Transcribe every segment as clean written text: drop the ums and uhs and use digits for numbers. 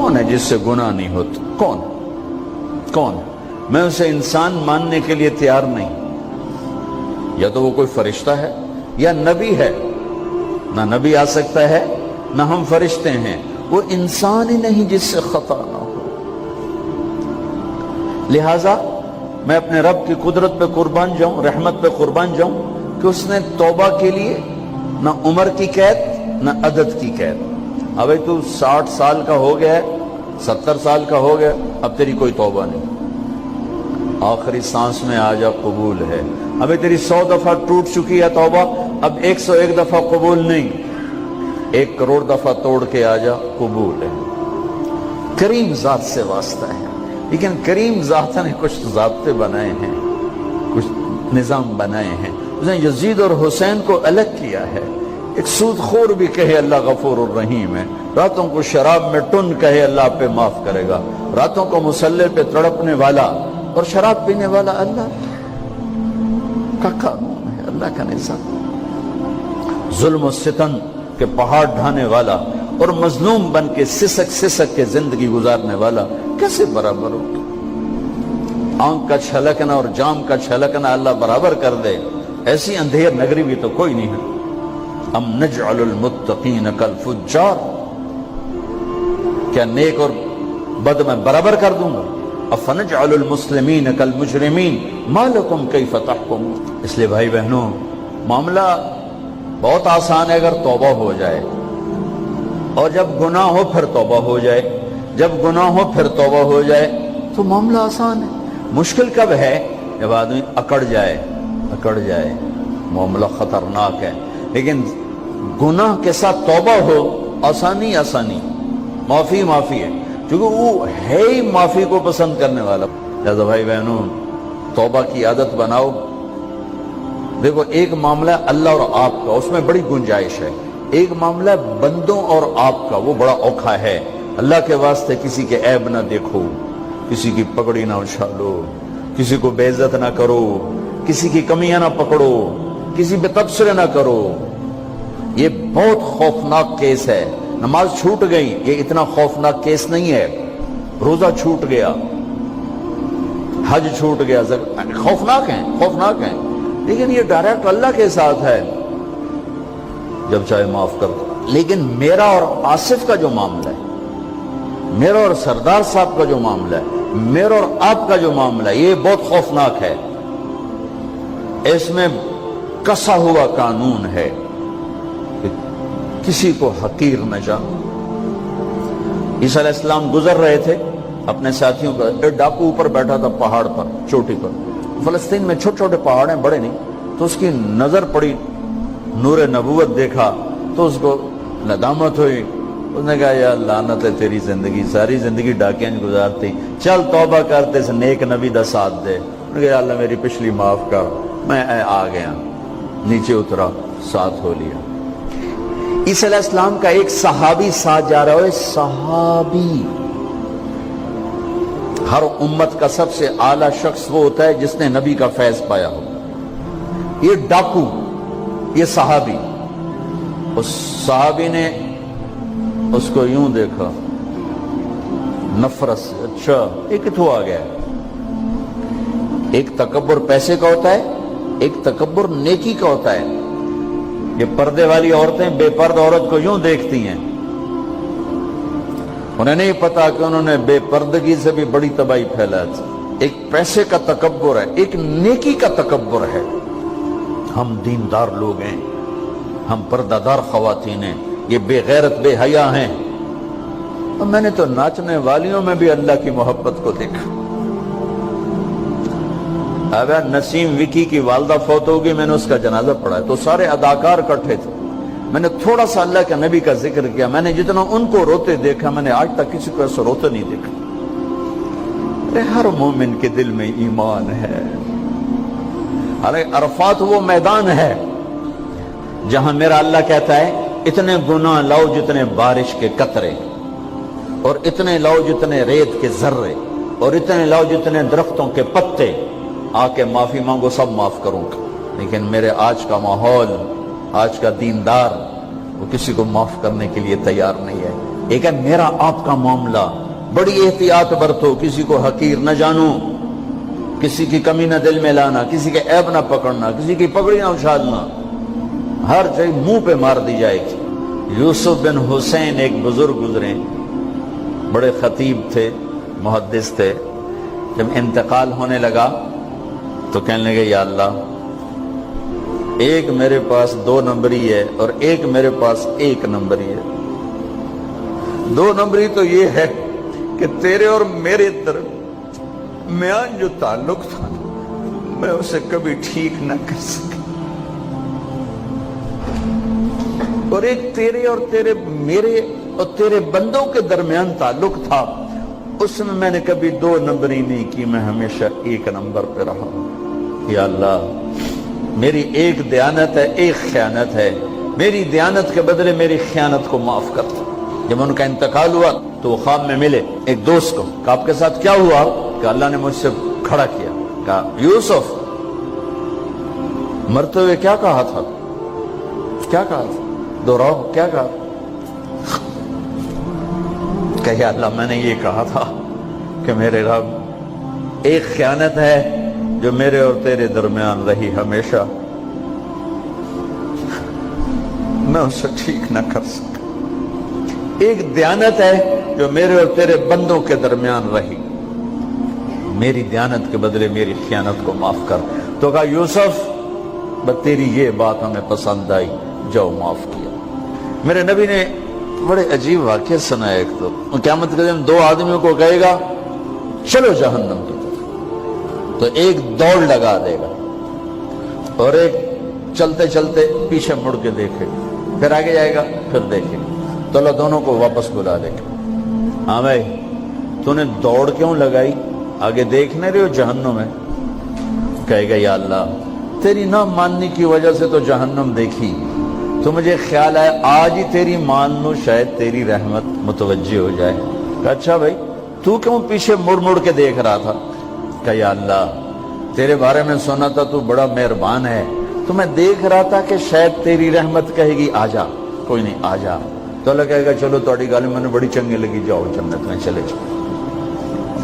کون ہے جس سے گناہ نہیں ہوتا؟ کون؟ میں اسے انسان ماننے کے لیے تیار نہیں. یا تو وہ کوئی فرشتہ ہے یا نبی ہے. نہ نبی آ سکتا ہے نہ ہم فرشتے ہیں. وہ انسان ہی نہیں جس سے خطا نہ ہو. لہذا میں اپنے رب کی قدرت پہ قربان جاؤں, رحمت پہ قربان جاؤں کہ اس نے توبہ کے لیے نہ عمر کی قید نہ عدد کی قید. ابھی تو 60 سال کا ہو گیا ہے, 70 سال کا ہو گیا, اب تیری کوئی توبہ نہیں. آخری سانس میں آ جا, قبول ہے. ابھی تیری 100 دفعہ ٹوٹ چکی ہے توبہ, اب 101 دفعہ قبول نہیں, 1 کروڑ دفعہ توڑ کے آ جا, قبول ہے. کریم ذات سے واسطہ ہے. لیکن کریم ذات نے کچھ ضابطے بنائے ہیں, کچھ نظام بنائے ہیں. اس نے یزید اور حسین کو الگ کیا ہے. ایک سود خور بھی کہے اللہ غفور الرحیم ہے, راتوں کو شراب میں ٹن کہے اللہ پہ معاف کرے گا, راتوں کو مسلح پہ تڑپنے والا اور شراب پینے والا اللہ کا قانون ہے, اللہ کا نظام. ظلم و ستم کے پہاڑ ڈھانے والا اور مظلوم بن کے سسک کے زندگی گزارنے والا کیسے برابر ہو؟ آنکھ کا چھلکنا اور جام کا چھلکنا اللہ برابر کر دے, ایسی اندھیر نگری بھی تو کوئی نہیں ہے. ام نجعل المتقین کالفجار, کیا نیک اور بد میں برابر کر دوں گا؟ افنجعل المسلمین کالمجرمین ما لکم کیف تحکمون. اس لیے بھائی بہنوں, معاملہ بہت آسان ہے اگر توبہ ہو جائے, اور جب گناہ ہو پھر توبہ ہو جائے, جب گناہ ہو پھر توبہ ہو جائے تو معاملہ آسان ہے. مشکل کب ہے؟ جب آدمی اکڑ جائے, معاملہ خطرناک ہے. لیکن گناہ کے ساتھ توبہ ہو, آسانی, معافی ہے, کیونکہ وہ ہے ہی معافی کو پسند کرنے والا. لہذا بھائی بہنوں, توبہ کی عادت بناؤ. دیکھو, ایک معاملہ اللہ اور آپ کا, اس میں بڑی گنجائش ہے. ایک معاملہ بندوں اور آپ کا, وہ بڑا اوکھا ہے. اللہ کے واسطے کسی کے عیب نہ دیکھو, کسی کی پگڑی نہ اچھالو, کسی کو بے عزت نہ کرو, کسی کی کمیاں نہ پکڑو, کسی پہ تبصرے نہ کرو. یہ بہت خوفناک کیس ہے. نماز چھوٹ گئی, یہ اتنا خوفناک کیس نہیں ہے. روزہ چھوٹ گیا, حج چھوٹ گیا, خوفناک ہیں, لیکن یہ ڈائریکٹ اللہ کے ساتھ ہے, جب چاہے معاف کر دو. لیکن میرا اور آصف کا جو معاملہ ہے, میرا اور سردار صاحب کا جو معاملہ ہے, میرا اور آپ کا جو معاملہ ہے, یہ بہت خوفناک ہے. اس میں کسا ہوا قانون ہے کہ کسی کو حقیر نہ جانو. عیسیٰ علیہ السلام گزر رہے تھے اپنے ساتھیوں کا, ایک ڈاکو اوپر بیٹھا تھا پہاڑ پر, چوٹی پر. فلسطین میں چھوٹے چھوٹے پہاڑ ہیں, بڑے نہیں. تو اس کی نظر پڑی, نور نبوت دیکھا تو اس کو ندامت ہوئی. اس نے کہا یا لعنت ہے تیری زندگی, ساری زندگی ڈاکیاں گزارتی, چل توبہ کرتے سے نیک نبی دا ساتھ دے. انہوں نے کہا یا اللہ میری پچھلی معاف کر. میں آ گیا, نیچے اترا, ساتھ ہو لیا. عیسیٰ علیہ السلام کا ایک صحابی ساتھ جا رہا ہے. صحابی, ہر امت کا سب سے اعلیٰ شخص وہ ہوتا ہے جس نے نبی کا فیض پایا ہو. یہ ڈاکو, یہ صحابی. اس صحابی نے اس کو یوں دیکھا, نفرت سے, اچھا یہ کتوں آ گیا. ایک تکبر پیسے کا ہوتا ہے, ایک تکبر نیکی کا ہوتا ہے. یہ پردے والی عورتیں بے پرد عورت کو یوں دیکھتی ہیں, انہیں نہیں پتا کہ انہوں نے بے پردگی سے بھی بڑی تباہی پھیلا تھی. ایک پیسے کا تکبر ہے, ایک نیکی کا تکبر ہے. ہم دیندار لوگ ہیں, ہم پردہ دار خواتین ہیں, یہ بے غیرت بے حیا ہیں. اور میں نے تو ناچنے والیوں میں بھی اللہ کی محبت کو دیکھا. اب نسیم وکی کی والدہ فوت ہوگی, میں نے اس کا جنازہ پڑھا ہے, تو سارے اداکار اکٹھے تھے. میں نے تھوڑا سا اللہ کے نبی کا ذکر کیا. میں نے جتنا ان کو روتے دیکھا, میں نے آج تک کسی کو ایسا روتے نہیں دیکھا. ہر مومن کے دل میں ایمان ہے. عرفات وہ میدان ہے جہاں میرا اللہ کہتا ہے اتنے گناہ لاؤ جتنے بارش کے قطرے, اور اتنے لاؤ جتنے ریت کے ذرے, اور اتنے لاؤ جتنے درختوں کے پتے. آ کے معافی مانگو, سب معاف کروں گا. لیکن میرے آج کا ماحول, آج کا دیندار, وہ کسی کو معاف کرنے کے لیے تیار نہیں ہے. ایک ہے میرا آپ کا معاملہ، بڑی احتیاط برتو، کسی کو حقیر نہ جانو، کسی کی کمی نہ دل میں لانا، کسی کے عیب نہ پکڑنا، کسی کی پگڑی نہ اچھالنا، ہر چیز منہ پہ مار دی جائے گی۔ یوسف بن حسین ایک بزرگ گزرے، بڑے خطیب تھے، محدث تھے، جب انتقال ہونے لگا تو کہنے لگے یا اللہ، ایک میرے پاس 2 نمبری ہے اور ایک میرے پاس 1 نمبری ہے۔ 2 نمبری تو یہ ہے کہ تیرے اور میرے درمیان جو تعلق تھا میں اسے کبھی ٹھیک نہ کر سکا، اور ایک تیرے اور میرے اور تیرے بندوں کے درمیان تعلق تھا، اس میں نے کبھی 2 نمبری نہیں کی، میں ہمیشہ 1 نمبر پہ رہا۔ یا اللہ، میری ایک دیانت ہے، ایک خیانت ہے، میری دیانت کے بدلے میری خیانت کو معاف کر۔ جب ان کا انتقال ہوا تو وہ خواب میں ملے ایک دوست کو، کہ آپ کے ساتھ کیا ہوا؟ کہ اللہ نے مجھ سے کھڑا کیا، کہا یوسف مرتے ہوئے کیا کہا تھا؟ کیا کہا تھا؟ دوہراؤ، کیا کہا؟ کہ یا اللہ، میں نے یہ کہا تھا کہ میرے رب، ایک خیانت ہے جو میرے اور تیرے درمیان رہی ہمیشہ، میں اسے ٹھیک نہ کر سکا۔ ایک دیانت ہے جو میرے اور تیرے بندوں کے درمیان رہی، میری دیانت کے بدلے میری خیانت کو معاف کر۔ تو کہا یوسف، بس تیری یہ بات ہمیں پسند آئی، جاؤ معاف کیا۔ میرے نبی نے بڑے عجیب واقعہ سنا ہے۔ ایک تو قیامت کے دن 2 آدمیوں کو کہے گا چلو جہنم کی طرف، تو ایک دوڑ لگا دے گا اور ایک چلتے چلتے پیچھے مڑ کے دیکھے، پھر آگے جائے گا، پھر دیکھے، تو اللہ دونوں کو واپس بلا لے گا۔ ہاں بھائی، تو نے دوڑ کیوں لگائی؟ آگے دیکھنے رہے ہو جہنم ہے؟ کہے گا یا اللہ، تیری نہ ماننے کی وجہ سے تو جہنم دیکھی، تو مجھے خیال آیا آج ہی تیری مان لوں، شاید تیری رحمت متوجہ ہو جائے۔ کہا اچھا بھائی، تو کیوں پیچھے مڑ مڑ کے دیکھ رہا تھا؟ کہ یا اللہ، تیرے بارے میں سنا تھا تو بڑا مہربان ہے، تو میں دیکھ رہا تھا کہ شاید تیری رحمت کہے گی آ جا۔ کوئی نہیں، آ جا۔ تو اللہ کہے گا چلو تھوڑی گالی میں نے بڑی چنگی لگی، جاؤ جنت میں چلے جاؤ۔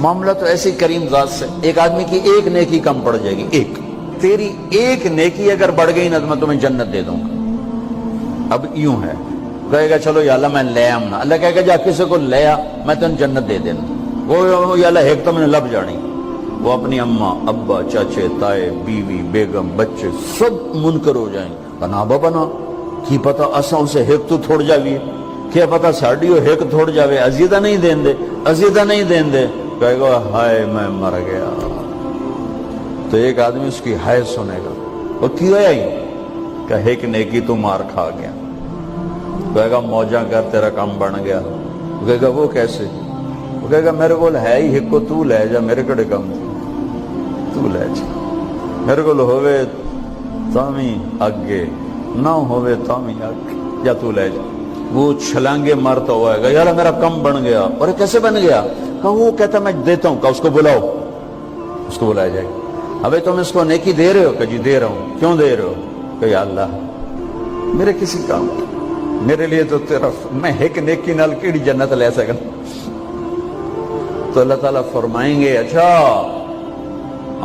معاملہ تو ایسی کریم ذات سے، ایک آدمی کی ایک نیکی کم پڑ جائے گی، ایک تیری ایک نیکی اگر بڑھ گئی نا تو میں تمہیں جنت دے دوں گا۔ اب یوں ہے، کہے گا چلو یا اللہ میں لے آم نا، اللہ کہے گا جا کسی کو لے آ، میں تمہیں جنت دے دینا۔ وہ یا اللہ ایک تو میں نے لب جانی، وہ اپنی اماں ابا چاچے تائے بیوی بیگم بچے سب منکر ہو جائیں، بنا بنا کی پتہ اساں اسے ایک تو تھوڑ جاویے، کیا پتہ ساڑی ہو ایک تھوڑ جاوے، عزیدہ نہیں دین دے، عزیدہ نہیں دین دے۔ کہے گا ہائے میں مر گیا۔ تو ایک آدمی اس کی ہائے سنے گا، وہ کیوں آئی؟ کہ ایک نیکی تو مار کھا گیا۔ کہے گا موجہ کر، تیرا کام بن گیا۔ کہے گا وہ کیسے؟ وہ کہے گا میرے کو ہے ہی ایک کو، تو لے جا، میرے کڑے کم تو لے جا، میرے کو ہوئے تامی آگے نہ ہوئے تامی آگے، یا تو لے جا۔ وہ چھلانگے مارتا ہوا ہے گا یار میرا کم بن گیا۔ اور کیسے بن گیا؟ کہ وہ کہتا میں دیتا ہوں، کہ اس کو بلاؤ، اس کو بلایا جائے گا۔ ابھی تم اس کو نیکی دے رہے ہو؟ کہ جی دے رہا ہوں۔ کیوں دے رہے ہو؟ کہ یا اللہ میرے کسی کام، میرے لیے تو تیرا، میں ایک نیکی نال کیڑی جنت لے سکا۔ تو اللہ تعالیٰ فرمائیں گے اچھا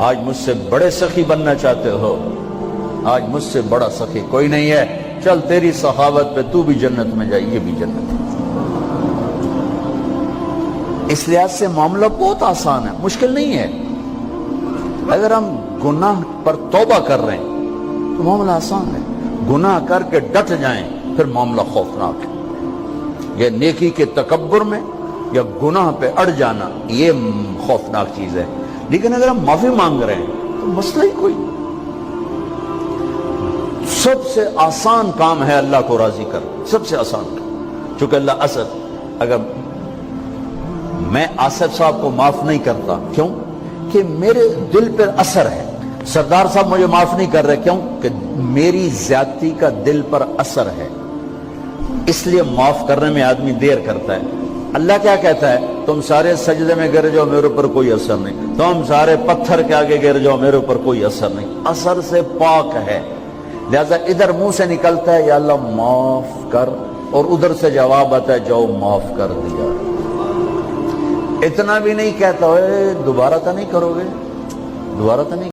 آج مجھ سے بڑے سخی بننا چاہتے ہو؟ آج مجھ سے بڑا سخی کوئی نہیں ہے، چل تیری سخاوت پہ تو بھی جنت میں جائے، یہ بھی جنت ہے۔ اس لحاظ سے معاملہ بہت آسان ہے، مشکل نہیں ہے۔ اگر ہم گناہ پر توبہ کر رہے ہیں تو معاملہ آسان ہے، گناہ کر کے ڈٹ جائیں پھر معاملہ خوفناک ہے۔ یہ نیکی کے تکبر میں یا گناہ پہ اڑ جانا یہ خوفناک چیز ہے۔ لیکن اگر ہم معافی مانگ رہے ہیں تو مسئلہ ہی کوئی، سب سے آسان کام ہے اللہ کو راضی کر، سب سے آسان کام۔ چونکہ اللہ اسد، اگر میں آصف صاحب کو معاف نہیں کرتا، کیوں کہ میرے دل پر اثر ہے، سردار صاحب مجھے معاف نہیں کر رہے، کیوں کہ میری زیادتی کا دل پر اثر ہے، اس لیے معاف کرنے میں آدمی دیر کرتا ہے۔ اللہ کیا کہتا ہے؟ تم سارے سجدے میں گر جاؤ، میرے اوپر کوئی اثر نہیں، تم سارے پتھر کے آگے گر جاؤ، میرے اوپر کوئی اثر نہیں، اثر سے پاک ہے۔ لہذا ادھر منہ سے نکلتا ہے یا اللہ معاف کر، اور ادھر سے جواب آتا ہے جاؤ معاف کر دیا. اتنا بھی نہیں کہتا ہوئے دوبارہ تو نہیں کرو گے, دوبارہ تو نہیں